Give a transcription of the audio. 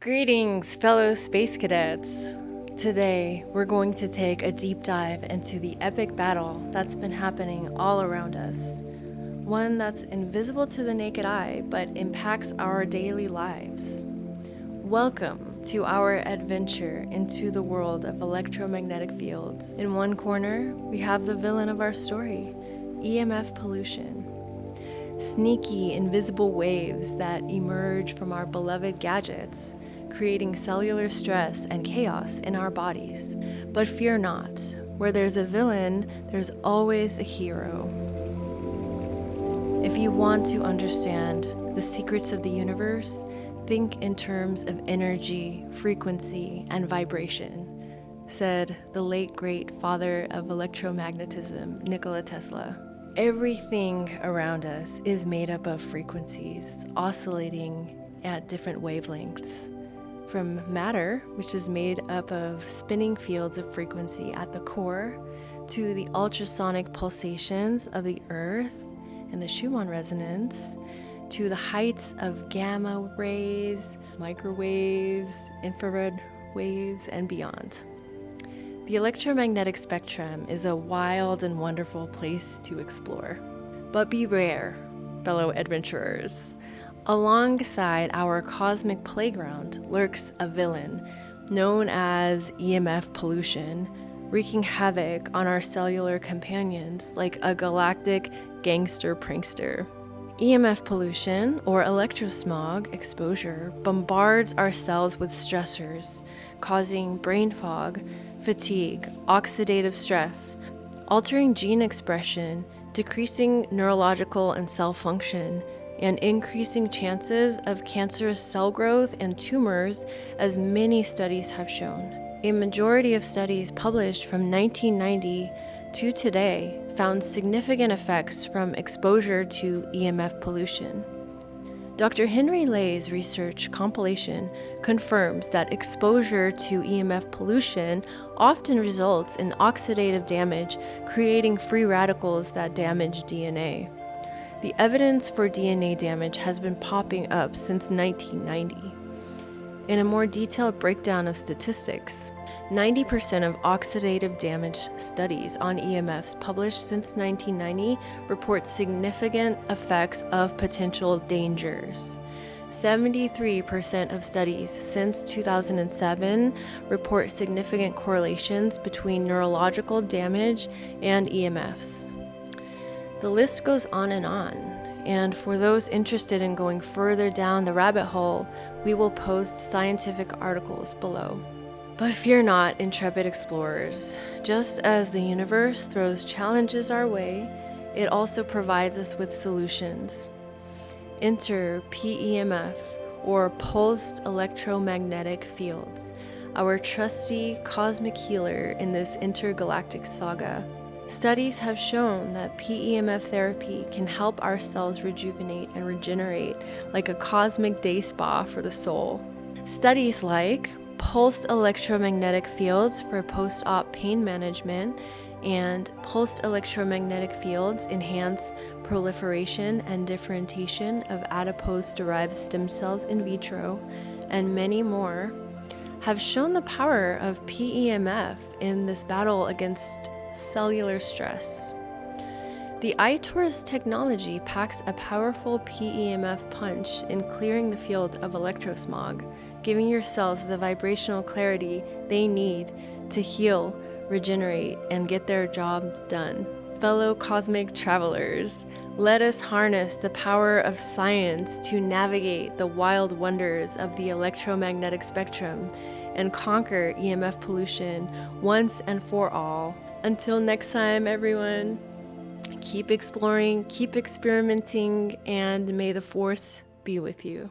Greetings, fellow space cadets. Today, we're going to take a deep dive into the epic battle that's been happening all around us. One that's invisible to the naked eye, but impacts our daily lives. Welcome to our adventure into the world of electromagnetic fields. In one corner, we have the villain of our story, EMF pollution. Sneaky, invisible waves that emerge from our beloved gadgets, creating cellular stress and chaos in our bodies. But fear not, where there's a villain, there's always a hero. If you want to understand the secrets of the universe, think in terms of energy, frequency, and vibration, said the late great father of electromagnetism, Nikola Tesla. Everything around us is made up of frequencies, oscillating at different wavelengths. From matter, which is made up of spinning fields of frequency at the core, to the ultrasonic pulsations of the Earth and the Schumann resonance, to the heights of gamma rays, microwaves, infrared waves, and beyond. The electromagnetic spectrum is a wild and wonderful place to explore. But beware, fellow adventurers. Alongside our cosmic playground lurks a villain known as EMF pollution, wreaking havoc on our cellular companions like a galactic gangster prankster. EMF pollution, or electrosmog exposure, bombards our cells with stressors, causing brain fog, fatigue, oxidative stress, altering gene expression, decreasing neurological and cell function, and increasing chances of cancerous cell growth and tumors, as many studies have shown. A majority of studies published from 1990 to today found significant effects from exposure to EMF pollution. Dr. Henry Lay's research compilation confirms that exposure to EMF pollution often results in oxidative damage, creating free radicals that damage DNA. The evidence for DNA damage has been popping up since 1990. In a more detailed breakdown of statistics, 90% of oxidative damage studies on EMFs published since 1990 report significant effects of potential dangers. 73% of studies since 2007 report significant correlations between neurological damage and EMFs. The list goes on, and for those interested in going further down the rabbit hole, we will post scientific articles below. But fear not, intrepid explorers. Just as the universe throws challenges our way, it also provides us with solutions. Enter PEMF, or pulsed electromagnetic fields, our trusty cosmic healer in this intergalactic saga. Studies have shown that PEMF therapy can help our cells rejuvenate and regenerate like a cosmic day spa for the soul. Studies like pulsed electromagnetic fields for post-op pain management and pulsed electromagnetic fields enhance proliferation and differentiation of adipose-derived stem cells in vitro, and many more, have shown the power of PEMF in this battle against cellular stress. The iTorus technology packs a powerful PEMF punch in clearing the field of electrosmog, giving your cells the vibrational clarity they need to heal, regenerate, and get their job done. Fellow cosmic travelers, let us harness the power of science to navigate the wild wonders of the electromagnetic spectrum and conquer EMF pollution once and for all. Until next time, everyone, keep exploring, keep experimenting, and may the force be with you.